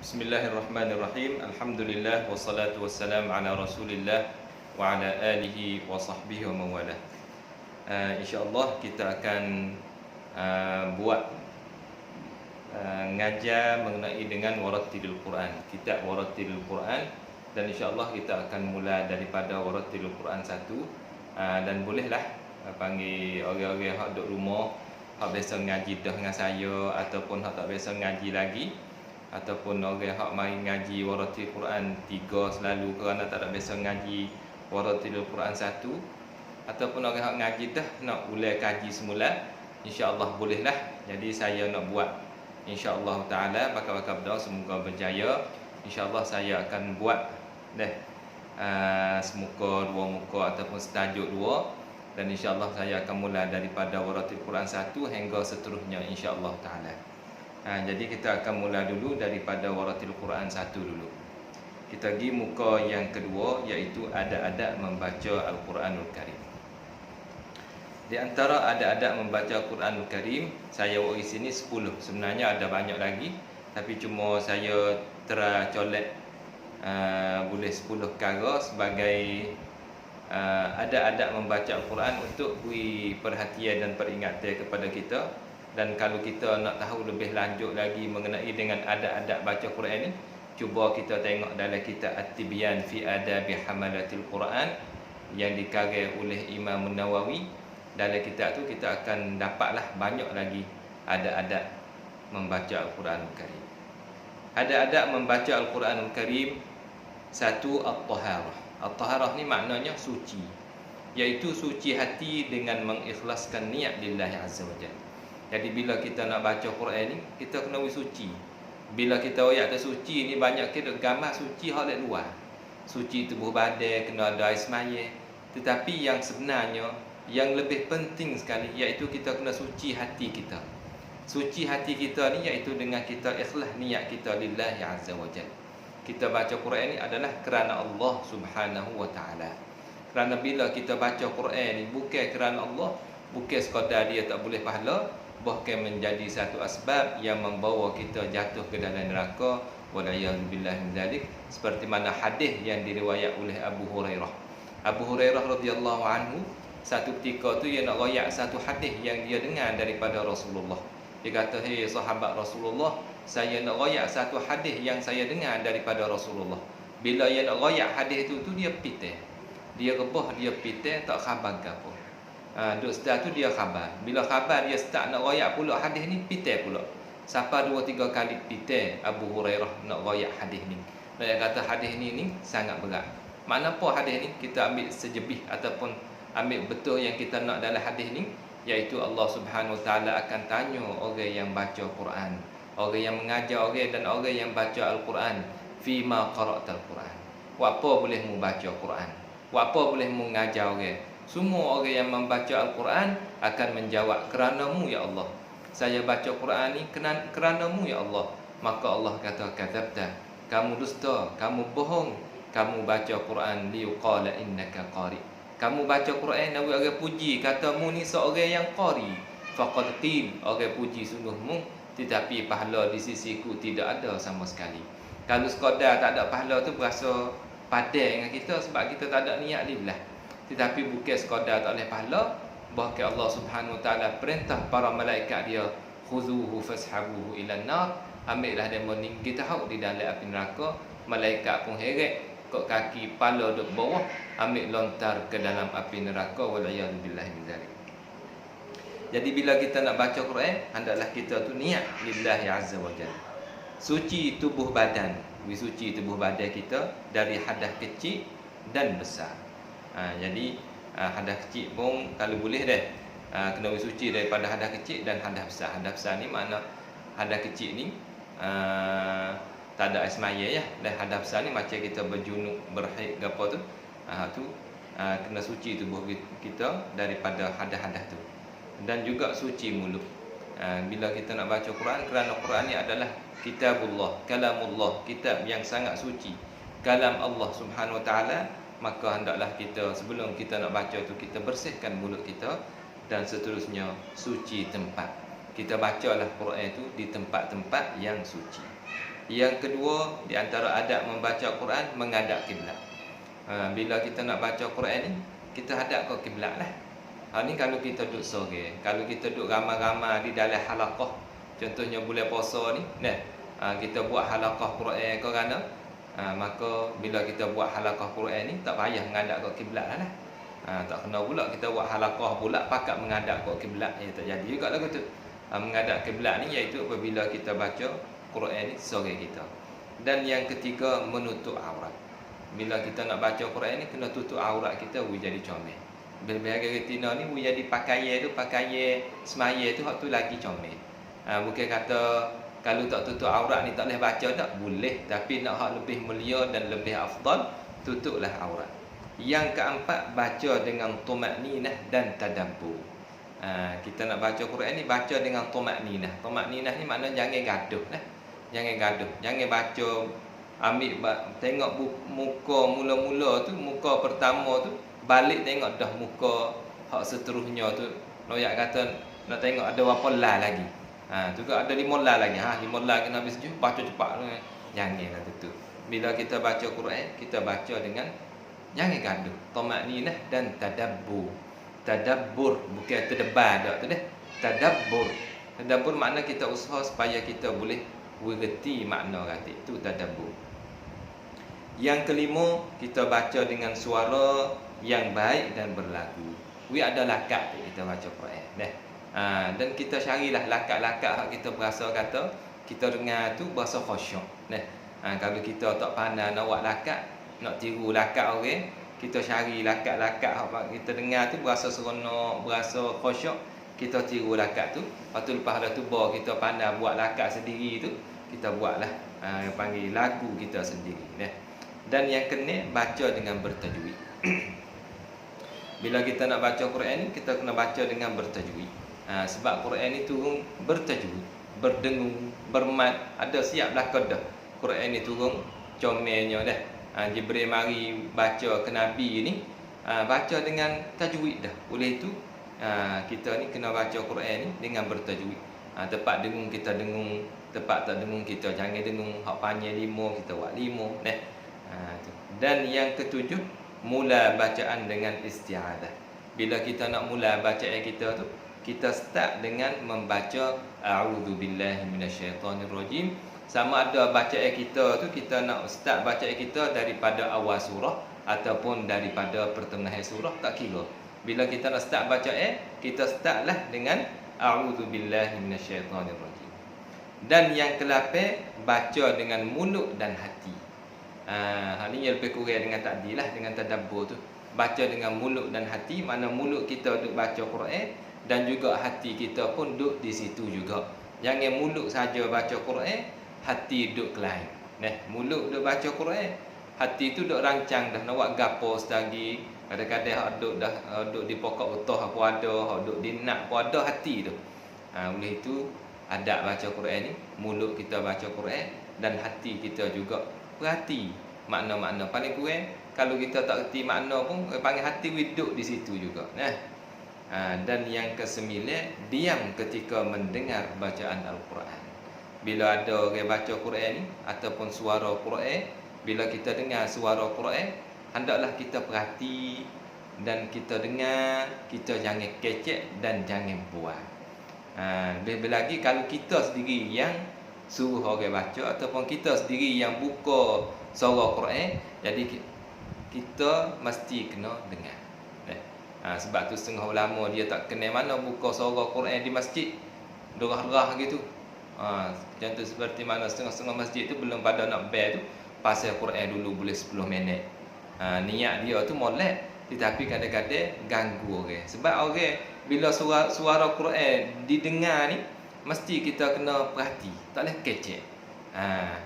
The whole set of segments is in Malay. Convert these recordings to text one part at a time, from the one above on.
Bismillahirrahmanirrahim. Alhamdulillah wassalatu wassalam ala Rasulillah wa ala alihi wa sahbihi wa mawalah. InsyaAllah kita akan buat ngajar mengenai dengan Warattilil Quran, kitab Warattilil Quran, dan insyaAllah kita akan mula daripada Warattilil Quran 1. Dan bolehlah panggil orang-orang yang duduk rumah, yang biasa ngaji dah dengan saya, ataupun yang tak biasa ngaji lagi, ataupun orang hak mari ngaji Warattilil Quran 3 selalu kerana tak ada biasa ngaji Warattilil Quran 1, ataupun orang hak ngaji dah nak ulai kaji semula, insya-Allah bolehlah. Jadi saya nak buat insya-Allah taala bakal berdoa semoga berjaya. Insya-Allah saya akan buat semuka, dua muka ataupun setajuk dua, dan insya-Allah saya akan mula daripada Warattilil Quran 1 hingga seterusnya insya-Allah taala. Jadi kita akan mula dulu daripada Warattilil Quran 1 dulu. Kita pergi muka yang kedua, iaitu adab-adab membaca Al-Quranul Karim. Di antara adab-adab membaca Al-Quranul Karim, saya buat di sini 10. Sebenarnya ada banyak lagi, tapi cuma saya tercolek boleh 10 perkara sebagai adab-adab membaca Al-Quran untuk beri perhatian dan peringatan kepada kita. Dan kalau kita nak tahu lebih lanjut lagi mengenai dengan adab-adab baca Quran ni, cuba kita tengok dalam kitab At-Tibyan fi Adabi Hamalatil Quran yang dikarang oleh Imam Nawawi. Dalam kitab tu kita akan dapatlah banyak lagi adab-adab membaca Al-Quranul Karim. Adab-adab membaca Al-Quranul Karim, 1, At-Taharah. At-Taharah ni maknanya suci, iaitu suci hati dengan mengikhlaskan niat lillahi azza wajalla. Jadi bila kita nak baca Quran ni, kita kena suci. Bila kita ayat tersuci ni, banyak kita gambar suci hak lek luar. Suci tubuh badan, kena ada air semaya. Tetapi yang sebenarnya, yang lebih penting sekali, iaitu kita kena suci hati kita. Suci hati kita ni iaitu dengan kita ikhlas niat kita lillahi azza wajalla. Kita baca Quran ni adalah kerana Allah Subhanahu wa taala. Kerana bila kita baca Quran ni bukan kerana Allah, bukan sekadar dia tak boleh pahala, bahkan menjadi satu asbab yang membawa kita jatuh ke dalam neraka, wala'iyadzubillah min dzalik, seperti mana hadis yang diriwayat oleh Abu Hurairah. Abu Hurairah radhiyallahu anhu, satu ketika tu dia nak royak satu hadis yang dia dengar daripada Rasulullah. Dia kata, "Hei sahabat Rasulullah, saya nak royak satu hadis yang saya dengar daripada Rasulullah." Bila dia nak royak hadis tu dia pitih. Dia rebah, dia pitih, tak khabar apa. Duk setelah tu dia khabar. Bila khabar dia start nak royak pula hadis ni, pitih pula. Sampai 2-3 kali pitih Abu Hurairah nak royak hadis ni. Dia kata hadis ni sangat berat. Makna apa hadis ni? Kita ambil sejebih ataupun ambil betul yang kita nak dalam hadis ni, iaitu Allah Subhanahu Wa Taala akan tanya orang yang baca Quran, orang yang mengajar orang dan orang yang baca Al-Quran, fima qara'tal Quran. Apa boleh mu baca Quran? Apa boleh mu mengajar orang? Semua orang yang membaca Al-Quran akan menjawab, kerana-Mu ya Allah. Saya baca Quran ni kerana-Mu ya Allah. Maka Allah kata, kadzabta, kamu dusta, kamu bohong. Kamu baca Quran liqala innaka qari. Kamu baca Quran nak orang puji, kata mu ni seorang yang qari. Faqad qil, orang puji sungguhmu, tetapi pahala di sisiku tidak ada sama sekali. Kalau sekadar tak ada pahala tu berasa padan dengan kita sebab kita tak ada niat lillah. Tetapi bukan sekadar tak boleh pahala, bahkan Allah Subhanahu Wa Taala perintah para malaikat dia, khuzuhu fashabuhu ilan nar, ambillah dia meninggi tahu di dalam api neraka. Malaikat pun heret, kok kaki pala duduk bawah, ambil lontar ke dalam api neraka, wala'iyadzubillah min dzalik. Jadi bila kita nak baca Quran, hendaklah kita tu niat lillahi azza wajalla. Suci tubuh badan, suci tubuh badan kita dari hadas kecil dan besar. Jadi hadas kecil pun kalau boleh kena suci daripada hadas kecil dan hadas besar. Hadas besar ni makna hadas kecil ni tak ada air semaya ya. Dan hadas besar ni macam kita berjunuk, berhaid ke apa tu, kena suci tubuh kita daripada hadas-hadas tu. Dan juga suci mulut. Bila kita nak baca Quran, kerana Quran ni adalah kitabullah, kalamullah, kitab yang sangat suci, kalam Allah Subhanahu Wa Taala. Maka hendaklah kita sebelum kita nak baca tu, kita bersihkan mulut kita, dan seterusnya suci tempat. Kita bacalah Quran itu di tempat-tempat yang suci. Yang kedua, di antara adab membaca Quran, menghadap kiblat. Bila kita nak baca Quran ni, kita hadap ke kiblat lah. Ni kalau kita duduk sore, kalau kita duduk ramai-ramai di dalam halaqah, contohnya bulan puasa ni, kita buat halaqah Quran kerana maka bila kita buat halaqah Quran ni tak payah menghadap ke kiblat lah. Tak kena pula kita buat halaqah pula pakat menghadap ke kiblat, tak jadi juga lagu tu. Menghadap kiblat ni iaitu apabila kita baca Quran ni sore kita. Dan yang ketiga, menutup aurat. Bila kita nak baca Quran ni kena tutup aurat kita, jadi comel. Berbagai retina ni jadi pakaian tu, pakaian semaya tu hak tu lagi comel. Bukan kata kalau tak tutup aurat ni tak boleh baca, tak boleh, tapi nak hak lebih mulia dan lebih afdal, tutuplah aurat. Yang keempat, baca dengan tumakninah dan tadabbur. Kita nak baca Quran ni baca dengan tumakninah. Tumakninah ni makna jangan gaduh lah. Jangan gaduh, jangan baca tengok muka mula-mula tu, muka pertama tu, balik tengok dah muka hak seterusnya tu. Noyak kata nak tengok ada berapa lah lagi. Juga ada 5 lah lagi. 5 lah kena habis je, baca cepat. Janganlah tu. Bila kita baca Quran, kita baca dengan jangan gaduh. Tumakninah dan tadabbur. Tadabbur bukan terdebar dak tu dah. Tadabbur. Tadabbur makna kita usaha supaya kita boleh mengerti makna kata itu tadabbur. Yang kelima, kita baca dengan suara yang baik dan berlagu. Ada lakat kita baca Quran dan kita carilah lakat-lakat hak kita berasa kata kita dengar tu berasa khusyuk. Kalau kita tak pandai nak buat lakat, nak tiru lakat orang, kita cari lakat-lakat hak kita dengar tu berasa seronok, berasa khusyuk, kita tiru lakat tu. Lepas dah tu baru kita pandai buat lakat sendiri tu, kita buatlah yang panggil lagu kita sendiri. Dan yang kena baca dengan bertajwid. Bila kita nak baca Quran ni, kita kena baca dengan bertajwid. Sebab Quran ni turun bertajwid, berdengung, bermat, ada siaplah kaedah. Quran ni turun comelnya dah. Jibril mari baca ke Nabi ni, baca dengan tajwid dah. Oleh itu kita ni kena baca Quran ni dengan bertajwid. Tepat dengung kita dengung, tepat tak dengung kita jangan dengung. Hak panjang 5 kita buat 5 Dan yang ketujuh, mula bacaan dengan isti'adah. Bila kita nak mula bacaan kita tu, kita start dengan membaca a'udzubillahi minasyaitonirrajim. Sama ada bacaan kita tu kita nak start bacaan kita daripada awal surah ataupun daripada pertengahan surah, tak kira. Bila kita nak start bacaan, kita startlah dengan a'udzubillahi minasyaitonirrajim. Dan yang ke-8, baca dengan mulut dan hati. Hal ni lebih kurang dengan takdir lah, dengan tadabbur tu. Baca dengan mulut dan hati, mana mulut kita duk baca Quran dan juga hati kita pun duk di situ juga. Jangan mulut saja baca Quran, hati duk lain. Mulut duk baca Quran, hati tu duk rancang dah nak buat gapo setagi. Kadang-kadang hak duk di pokok betuh apa ada, hak duk di nak apa ada hati tu. Oleh itu adab baca Quran ni, mulut kita baca Quran dan hati kita juga perhati makna-makna. Paling kurang kalau kita tak reti makna pun panggil hati duduk di situ juga. Dan yang ke-9, diam ketika mendengar bacaan Al-Quran. Bila ada orang baca Quran ni ataupun suara Quran, bila kita dengar suara Quran, hendaklah kita perhati dan kita dengar, kita jangan kecek dan jangan buat. Lebih lagi kalau kita sendiri yang suruh orang baca ataupun kita sendiri yang buka surah Quran, jadi kita mesti kena dengar. Sebab tu setengah ulama dia tak kenal mana buka surah Quran di masjid, derah-derah gitu. Contoh seperti mana setengah-setengah masjid tu belum pada nak bayar tu, pasal Quran dulu boleh 10 minit. Niat dia tu molek, tetapi kadang-kadang ganggu orang. Sebab orang bila suara Quran didengar ni, mesti kita kena perhati, tak boleh kecek.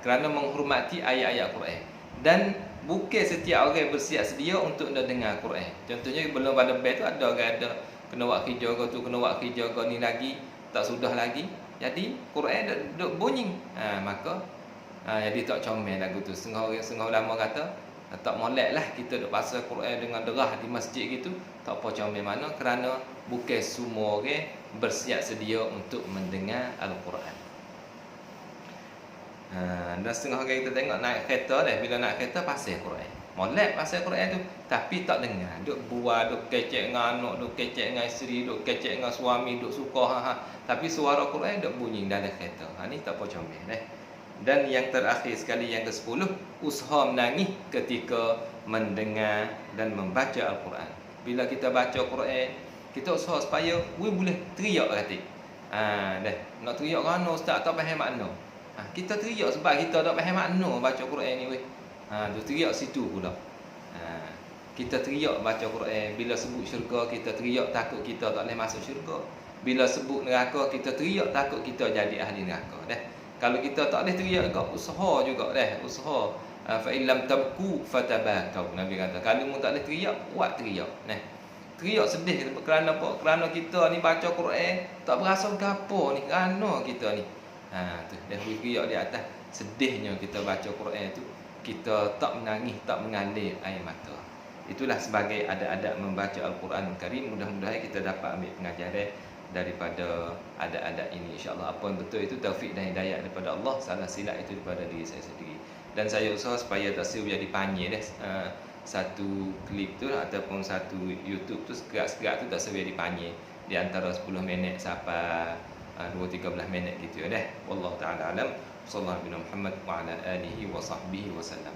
Kerana menghormati ayat-ayat Quran. Dan bukan setiap orang bersiap sedia untuk nak dengar Quran. Contohnya belum pada bed tu ada orang ada kena buat kerja tu, kena buat kerja ni lagi, tak sudah lagi. Jadi Quran duk bunyi. Maka jadi tak comel lagu tu. Setengah ulama kata tak molek lah kita duk pasal Quran dengan derah di masjid gitu. Tak apa comel mana, kerana bukan semua orang bersiap sedia untuk mendengar Al-Quran. Dan setengah orang kita tengok naik kereta dah, bila naik kereta pasal Quran. Molek pasal Quran tu, tapi tak dengar. Duk buat, duk kecek dengan anak, duk kecek dengan isteri, duk kecek dengan suami, duk suka Tapi suara Quran duk bunyi dalam kereta. Ni tak apa comel dah. Dan yang terakhir sekali, yang ke-10, usaha menangis ketika mendengar dan membaca Al-Quran. Bila kita baca Quran, kita usaha supaya we boleh teriak kata. Dah. Nak teriak kerana ustaz tak faham makna. Kita teriak sebab kita tak faham makna baca Quran ni weh. Tu teriak situ pula. Kita teriak baca Quran. Bila sebut syurga, kita teriak takut kita tak boleh masuk syurga. Bila sebut neraka, kita teriak takut kita jadi ahli neraka. Dah. Kalau kita tak boleh teriak juga, usaha juga dah. Usaha. Fa illam tabku fatabakau. Nabi kata, kalau mu tak boleh teriak, buat teriak. Nah. Teriak sedih kerana apa? Kerana kita ni baca Quran tak berasa gapo ni, kerana kita ni. Tu dah teriak di atas. Sedihnya kita baca Quran tu, kita tak menangis, tak mengalir air mata. Itulah sebagai adab-adab membaca Al-Quran Karim. Mudah-mudahan kita dapat ambil pengajaran daripada adab-adab ini, insya-Allah. Apa yang betul itu taufik dan hidayah daripada Allah, salah silap itu daripada diri saya sendiri. Dan saya usaha supaya tak jadi panjang dah. Satu klip tu ataupun satu YouTube tu segerak-segerak tu tak sebiar dipanggil di antara 10 minit sampai 2-13 minit gitu ya dah. Wallahu taala alam. Sallallahu alaihi Muhammad wa ala alihi wa sahbihi wasallam.